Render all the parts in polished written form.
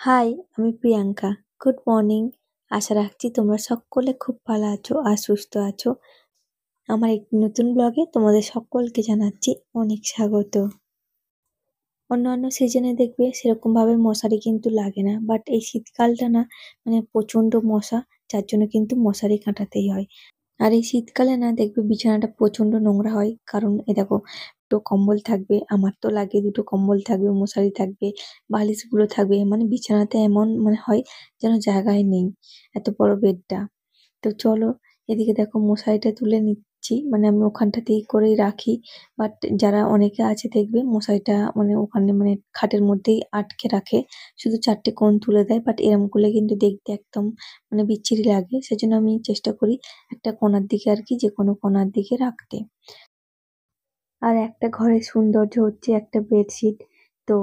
High, আমি Priyanka. Good morning. আশা রাখছি তোমরা সকলে খুব ভালো আছো আর সুস্থ আছো। আমার একটি নতুন ব্লগে তোমাদের সকলকে জানাচ্ছি অনেক স্বাগত। অন্যান্য সিজনে দেখবে সেরকমভাবে মশারি কিন্তু লাগে না, বাট এই শীতকালটা না মানে প্রচণ্ড মশা, যার জন্য কিন্তু মশারি কাটাতেই হয়। আর এই শীতকালে না দেখবে বিছানাটা প্রচণ্ড নোংরা হয়, কারণ এই দেখো দুটো কম্বল থাকবে, আমার তো লাগে দুটো কম্বল থাকবে, মশারি থাকবে, বালিশগুলো থাকবে, মানে বিছানাতে এমন মানে হয় যেন জায়গায় নেই, এত বড় বেডটা। তো চলো, এদিকে দেখো মশারিটা তুলে নিচ্ছি, মানে আমি ওখানটাতেই করেই রাখি। বাট যারা অনেকে আছে দেখবে মশারিটা মানে ওখানে মানে খাটের মধ্যেই আটকে রাখে, শুধু 4টে কোণ তুলে দেয়, বাট এরম করলে কিন্তু দেখতে একদম মানে বিচ্ছিরি লাগে। সেজন্য আমি চেষ্টা করি একটা কোণার দিকে আর কি, যে কোনো কোণার দিকে রাখতে। আর একটা ঘরের সৌন্দর্য হচ্ছে একটা বেডশিট। তো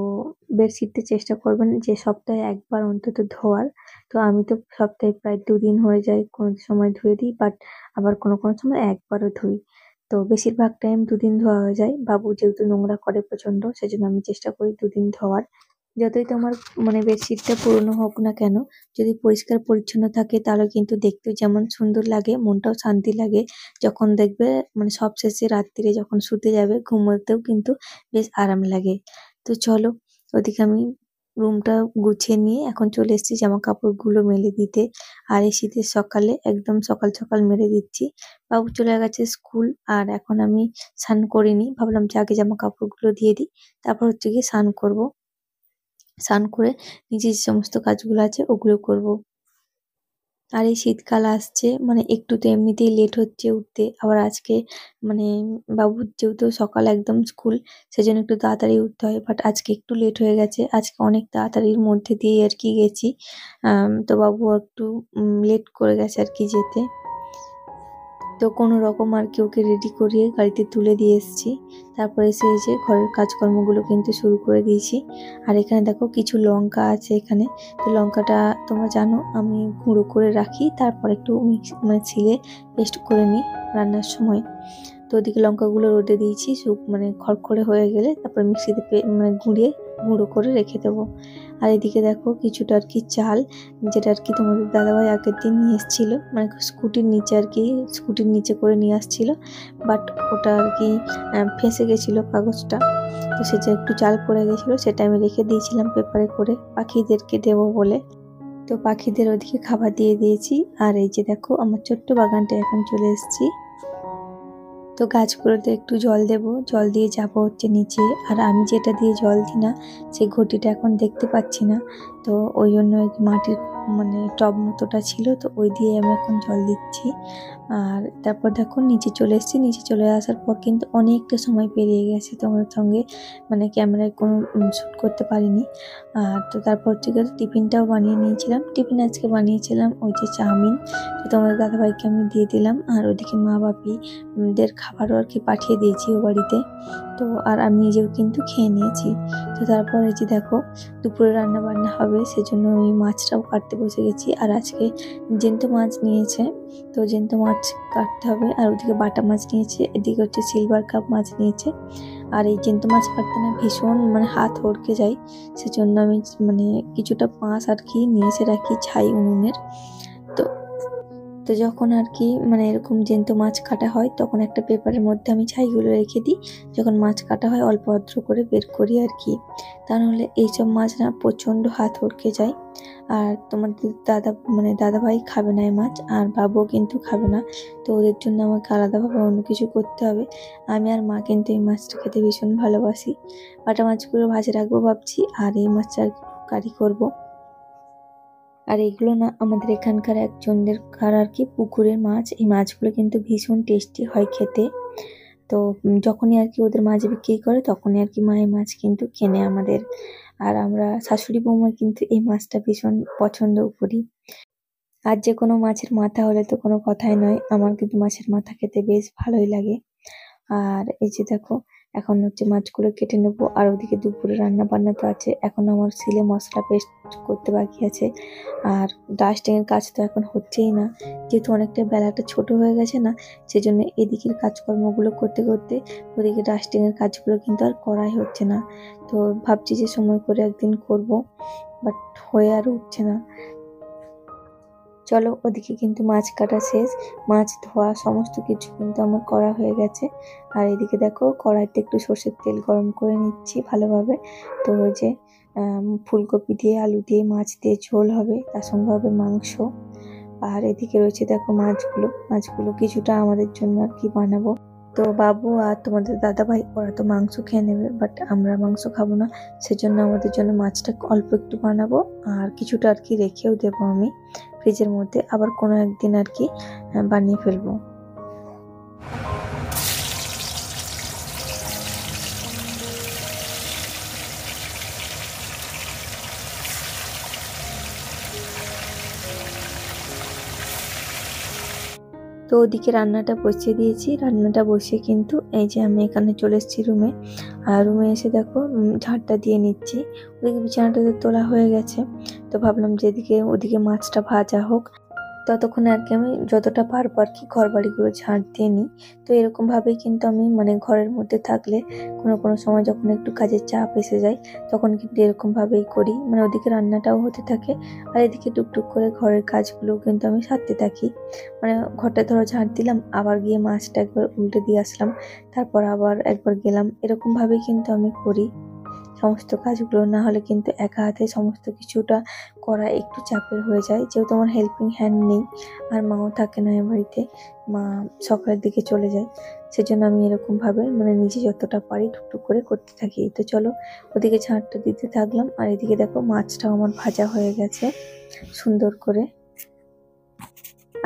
বেডশিটটা চেষ্টা করবেন যে সপ্তাহে একবার অন্তত ধোয়ার। তো আমি তো সপ্তাহে প্রায় 2 দিন হয়ে যায়, কোনো সময় ধুয়ে দিই, বাট আবার কোনো কোনো সময় একবারও ধুই। তো বেশিরভাগ টাইম 2 দিন ধোয়া হয়ে যায়। বাবু যেহেতু নোংরা করে প্রচণ্ড, সেজন্য আমি চেষ্টা করি 2 দিন ধোয়ার। যতই তোমার মানে বেডশিটটা পুরনো হোক না কেন, যদি পরিষ্কার পরিচ্ছন্ন থাকে তাহলে কিন্তু দেখতেও যেমন সুন্দর লাগে, মনটাও শান্তি লাগে। যখন দেখবে মানে সবশেষে রাত্তিরে যখন শুতে যাবে, ঘুমোতেও কিন্তু বেশ আরাম লাগে। তো চলো, ওদিকে আমি রুমটা গুছিয়ে নিয়ে এখন চলে এসেছি জামা কাপড়গুলো মেলে দিতে। আর এই শীতের সকালে একদম সকাল সকাল মেলে দিচ্ছি। বাবু চলে গেছে স্কুল, আর এখন আমি স্নান করিনি, ভাবলাম যে আগে জামা কাপড়গুলো দিয়ে দিই, তারপর হচ্ছে গিয়ে স্নান করবো। স্নান করে নিজের যে সমস্ত কাজগুলো আছে ওগুলো করব। আর এই শীতকাল আসছে, মানে একটু তো এমনিতেই লেট হচ্ছে উঠতে, আবার আজকে মানে বাবুর যেহেতু সকাল একদম স্কুল, সেজন্য একটু তাড়াতাড়ি উঠতে হয়, বাট আজকে একটু লেট হয়ে গেছে, আজকে অনেক তাড়াতাড়ির মধ্যে দিয়ে আর কি গেছি। তো বাবু একটু লেট করে গেছে আর কি যেতে। তো কোনো রকম আর কি ওকে রেডি করিয়ে গাড়িতে তুলে দিয়ে এসেছি। তারপরে এসে এই যে ঘরের কাজকর্মগুলো কিন্তু শুরু করে দিয়েছি। আর এখানে দেখো কিছু লঙ্কা আছে এখানে। তো লঙ্কাটা তোমরা জানো আমি গুঁড়ো করে রাখি, তারপর একটু মিক্স মানে ছিলে পেস্ট করে নিই রান্নার সময়। তো ওদিকে লঙ্কাগুলো রোদে দিয়েছি, মানে খড়খড়ে হয়ে গেলে তারপর মিক্সিতে মানে গুঁড়ো করে রেখে দেবো। আর এদিকে দেখো কিছুটা আর কি চাল, যেটা আর কি তোমাদের দাদাভাই আগের দিন নিয়ে এসেছিল, মানে স্কুটির নিচে আর কি, স্কুটির নিচে করে নিয়ে আসছিল, বাট ওটা আর কি ফেঁসে গেছিলো কাগজটা। তো সেটা একটু চাল পড়ে গেছিলো, সেটা আমি রেখে দিয়েছিলাম পেপারে করে পাখিদেরকে দেবো বলে। তো পাখিদের ওদিকে খাবার দিয়ে দিয়েছি। আর এই যে দেখো আমার ছোট্ট বাগানটা এখন চলে এসেছি। তো গাছগুলোতে একটু জল দেব, জল দিয়ে যাব হচ্ছে নিচে। আর আমি যেটা দিয়ে জল দিই না, সেই ঘটিটা এখন দেখতে পাচ্ছি না, তো ওই জন্য মাটির মানে টব মতোটা ছিল, তো ওই দিয়ে আমি এখন জল দিচ্ছি। আর তারপর দেখো নিচে চলে এসেছি, নিচে চলে আসার পর কিন্তু অনেকটা সময় পেরিয়ে গেছে, তোমার সঙ্গে মানে ক্যামেরায় কোনো শ্যুট করতে পারিনি। আর তো তারপর হচ্ছে গিয়ে টিফিনটাও বানিয়ে নিয়েছিলাম। টিফিন আজকে বানিয়েছিলাম ওই যে চাউমিন, তো তোমাদের দাদাভাইকে আমি দিয়ে দিলাম। আর ওইদিকে মা বাপি দের খাবারও আর কি পাঠিয়ে দিয়েছি ও বাড়িতে। তো আর আমি নিজেও কিন্তু খেয়ে নিয়েছি। তো তারপর এই যে দেখো দুপুরে রান্না বান্না হবে, সেজন্য ওই মাছটাও কাটতে বসে গেছি। আর আজকে জ্যান্ত মাছ নিয়েছে, তো জ্যান্ত মাছ কাটতে হবে। আর ওদিকে বাটা মাছ নিয়েছে, এদিকে হচ্ছে সিলভার কাপ মাছ নিয়েছে। আর এই জ্যান্ত মাছ কাটতে না ভীষণ মানে হাত হড়কে যায়, সেজন্য আমি মানে কিছুটা পাঁশ আর কি নিয়ে এসে রাখি ছাই উনুনের। তো তো যখন আর কি মানে এরকম জ্যান্ত মাছ কাটা হয়, তখন একটা পেপারের মধ্যে আমি ছাইগুলো রেখে দিই, যখন মাছ কাটা হয় অল্প অল্প করে বের করি আর কি। তা নাহলে এইসব মাছ না প্রচণ্ড হাত হড়কে যায়। আর তোমাদের দাদাভাই খাবে না এই মাছ, আর বাবুও কিন্তু খাবে না, তো ওদের জন্য আমাকে আলাদাভাবে অন্য কিছু করতে হবে। আমি আর মা কিন্তু এই মাছটা খেতে ভীষণ ভালোবাসি। বাটা মাছগুলো ভাজে রাখবো ভাবছি, আর এই মাছটা কারি করবো। আর এগুলো না আমাদের এখানকার একজনদের কার আর কি পুকুরের মাছ, এই মাছগুলো কিন্তু ভীষণ টেস্টি হয় খেতে। তো যখনই আর কি ওদের মাছ বিক্রি করে, তখনই আর কি মায়ের মাছ কিন্তু কেনে আমাদের। আর আমরা শাশুড়ি বৌমা কিন্তু এই মাছটা ভীষণ পছন্দও করি। আর যে কোনো মাছের মাথা হলে তো কোনো কথাই নয়, আমার কিন্তু মাছের মাথা খেতে বেশ ভালোই লাগে। আর এই যে দেখো এখন হচ্ছে মাছগুলো কেটে নেবো। আর ওদিকে দুপুরে রান্না বান্না তো আছে, এখন আমার সিলে মশলা পেস্ট করতে বাকি আছে। আর ডাস্টিং এর কাজ তো এখন হচ্ছেই না, যেহেতু অনেকটা বেলাটা ছোট হয়ে গেছে না, সেজন্য এদিকের কাজকর্মগুলো করতে করতে ওদিকে ডাস্টিং এর কাজগুলো কিন্তু আর করাই হচ্ছে না। তো ভাবছি যে সময় করে একদিন করব। বাট হয়ে আর উঠছে না। চলো, ওদিকে কিন্তু মাছ কাটা শেষ, মাছ ধোয়া সমস্ত কিছু কিন্তু আমার করা হয়ে গেছে। আর এদিকে দেখো কড়াইতে একটু সর্ষের তেল গরম করে নিচ্ছি ভালোভাবে। তো ওই যে ফুলকপি দিয়ে আলু দিয়ে মাছ দিয়ে ঝোল হবে, তার সঙ্গে হবে মাংস। আর এদিকে রয়েছে দেখো মাছগুলো কিছুটা আমাদের জন্য আর কি বানাবো। তো বাবু আর তোমাদের দাদা ভাই ওরা তো মাংস খেয়ে নেবে, বাট আমরা মাংস খাবো না, সেজন্য আমাদের জন্য মাছটা অল্প একটু বানাবো। আর কিছুটা আর কি রেখেও দেবো আমি ফ্রিজের মধ্যে, আবার কোনো একদিন আর কি বানিয়ে ফেলবো। তো ওদিকে রান্নাটা বসিয়ে দিয়েছি, রান্নাটা বসিয়ে কিন্তু এই যে আমি এখানে চলে এসেছি রুমে। আর রুমে এসে দেখো ঝাড়টা দিয়ে নিচ্ছি। ওদিকে বিছানাটা তোলা হয়ে গেছে, তো ভাবলাম যে ওদিকে মাছটা ভাজা হোক, ততক্ষণে আর কি আমি যতটা পারবো আর কি ঘর বাড়িগুলো ঝাঁট দিয়ে নিই। তো এরকম ভাবেই কিন্তু আমি মানে ঘরের মধ্যে থাকলে কোনো সময় যখন একটু কাজের চাপ এসে যায় তখন কিন্তু এরকম ভাবেই করি, মানে ওদিকে রান্নাটাও হতে থাকে আর এদিকে টুকটুক করে ঘরের কাজগুলোও কিন্তু আমি সারতে থাকি। মানে ঘরটা ধরো ঝাঁট দিলাম, আবার গিয়ে মাছটা একবার উল্টে দিয়ে আসলাম, তারপর আবার একবার গেলাম, এরকম ভাবেই কিন্তু আমি করি সমস্ত কাজগুলো। না হলে কিন্তু একা হাতে সমস্ত কিছুটা করা একটু চাপের হয়ে যায়, যেহেতু আমার হেল্পিং হ্যান্ড নেই আর মাও থাকে না এ বাড়িতে, মা সকালের দিকে চলে যায়। সেজন্য আমি এরকমভাবে মানে নিজে যতটা পারি টুকটুক করে করতে থাকি। তো চলো, ওদিকে ঝাঁটটা দিতে থাকলাম আর এদিকে দেখো মাছটাও আমার ভাজা হয়ে গেছে সুন্দর করে।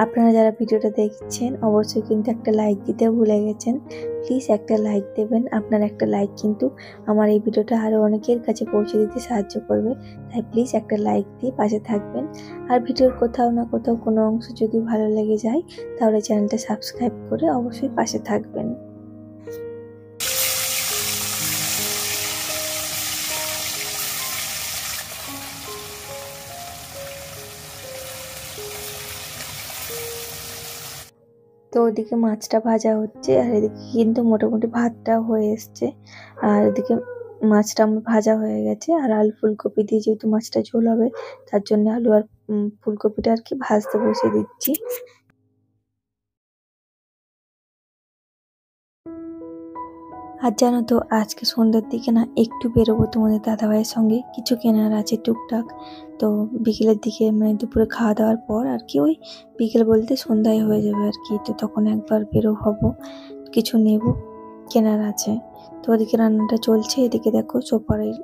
আপনারা যারা ভিডিওটা দেখছেন অবশ্যই কিন্তু একটা লাইক দিতে ভুলে গেছেন, প্লিজ একটা লাইক দেবেন। আপনার একটা লাইক কিন্তু আমার এই ভিডিওটা আরও অনেকের কাছে পৌঁছে দিতে সাহায্য করবে, তাই প্লিজ একটা লাইক দিয়ে পাশে থাকবেন। আর ভিডিওর কোথাও না কোথাও কোনো অংশ যদি ভালো লেগে যায় তাহলে চ্যানেলটা সাবস্ক্রাইব করে অবশ্যই পাশে থাকবেন। তো ওদিকে মাছটা ভাজা হচ্ছে আর এদিকে কিন্তু মোটামুটি ভাতটাও হয়ে এসছে। আর এদিকে মাছটা আমার ভাজা হয়ে গেছে আর আলু ফুলকপি দিয়ে যেহেতু মাছটা ঝোল হবে তার জন্য আলু আর ফুলকপিটা আর কি ভাজতে বসিয়ে দিচ্ছি। আর জানো তো আজকে সন্ধ্যার দিকে না একটু বেরোবো তোমাদের দাদাভাইয়ের সঙ্গে, কিছু কেনার আছে টুকটাক। তো বিকেলের দিকে মানে দুপুরে খাওয়া দাওয়ার পর আর কি, ওই বিকেল বলতে সন্ধ্যায় হয়ে যাবে আর কি, তো তখন একবার বেরো হব, কিছু নেব কেনার আছে। তো ওদিকে রান্নাটা চলছে, এদিকে দেখো সোফারের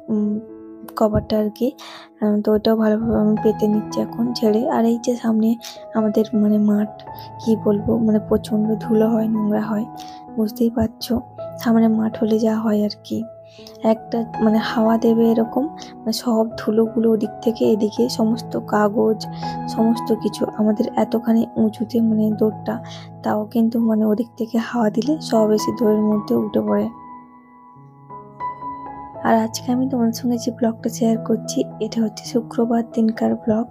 কভারটা আর কি, তো ওটাও ভালোভাবে আমি পেতে নিচ্ছি এখন ছেড়ে। আর এই যে সামনে আমাদের মানে মাঠ, কি বলবো মানে প্রচণ্ড ধুলো হয়, নোংরা হয়, বুঝতেই পারছো সামনে মাঠ হলে যা হয় আর কি। একটা মানে হাওয়া দেবে এরকম, মানে সব ধুলোগুলো ওদিক থেকে এদিকে, সমস্ত কাগজ সমস্ত কিছু আমাদের এতখানি উঁচুতে মানে দৌড়টা, তাও কিন্তু মানে ওদিক থেকে হাওয়া দিলে সব এসে দৌড়ের মধ্যে উঠে পড়ে। আর আজকে আমি তোমাদের সঙ্গে যে ব্লগটা শেয়ার করছি এটা হচ্ছে শুক্রবার দিনকার ব্লগ।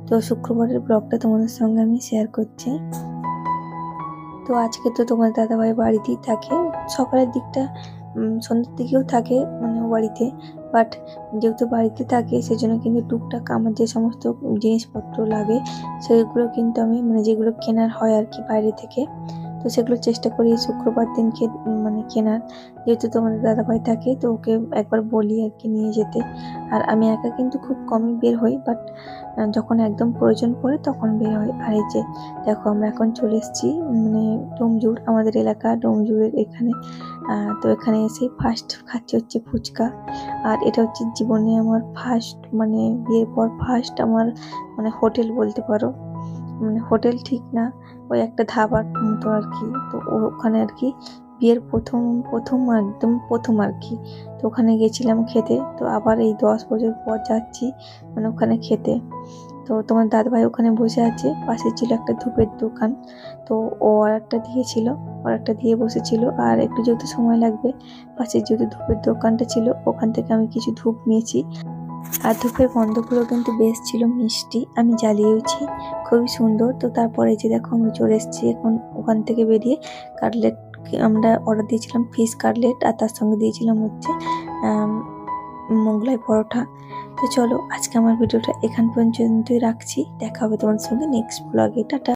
তো শুক্রবারের ব্লগটা তোমাদের সঙ্গে আমি শেয়ার করছি। তো আজকে তো তোমার দাদাভাই বাড়িতেই থাকে, সকালের দিকটা সন্ধ্যের দিকেও থাকে মানে ও বাড়িতে, বাট যেহেতু বাড়িতে থাকে সেজন্য কিন্তু টুকটাক আমার যে সমস্ত জিনিসপত্র লাগে সেগুলো কিন্তু আমি মানে যেগুলো কেনার হয় আর কি বাইরে থেকে, তো সেগুলো চেষ্টা করি শুক্রবার দিনকে মানে কেনার। যেহেতু তোমাদের দাদাভাই থাকে তো ওকে একবার বলি আর কি নিয়ে যেতে। আর আমি একা কিন্তু খুব কমই বের হই, বাট যখন একদম প্রয়োজন পড়ে তখন বের হই। আর এই যে দেখো আমরা এখন চলে এসেছি মানে ডোমজুড়, আমাদের এলাকা ডোমজুড়ের এখানে। তো এখানে এসে ফার্স্ট খাচ্ছি হচ্ছে ফুচকা। আর এটা হচ্ছে জীবনে আমার ফার্স্ট মানে বিয়ের পর ফার্স্ট আমার মানে হোটেল বলতে পারো, মানে হোটেল ঠিক না, ওই একটা ধাবার মতো আর কি। তো ওখানে আর কি বিয়ের প্রথম একদম প্রথম আর কি, তো ওখানে গেছিলাম খেতে। তো আবার এই 10 বছর পর যাচ্ছি মানে ওখানে খেতে। তো তোমার দাদাভাই ওখানে বসে আছে, পাশে ছিল একটা ধূপের দোকান, তো ও অর্ডারটা দিয়েছিল, অর্ডারটা দিয়ে বসেছিল। আর একটু যেহেতু সময় লাগবে, পাশে যেহেতু ধূপের দোকানটা ছিল ওখান থেকে আমি কিছু ধূপ নিয়েছি। আর ধূপের গন্ধগুলো কিন্তু বেশ ছিল মিষ্টি, আমি জ্বালিয়েওছি, খুবই সুন্দর। তো তারপরে যে দেখো আমরা চলে এসেছি এখন ওখান থেকে বেরিয়ে। কাটলেট আমরা অর্ডার দিয়েছিলাম, ফিশ কাটলেট, আর তার সঙ্গে দিয়েছিলাম হচ্ছে মোগলাই পরোটা। তো তো চলো আজকে আমার ভিডিওটা এখান পর্যন্তই রাখছি। দেখা হবে তোমাদের সঙ্গে নেক্সট ব্লগে। টাটা।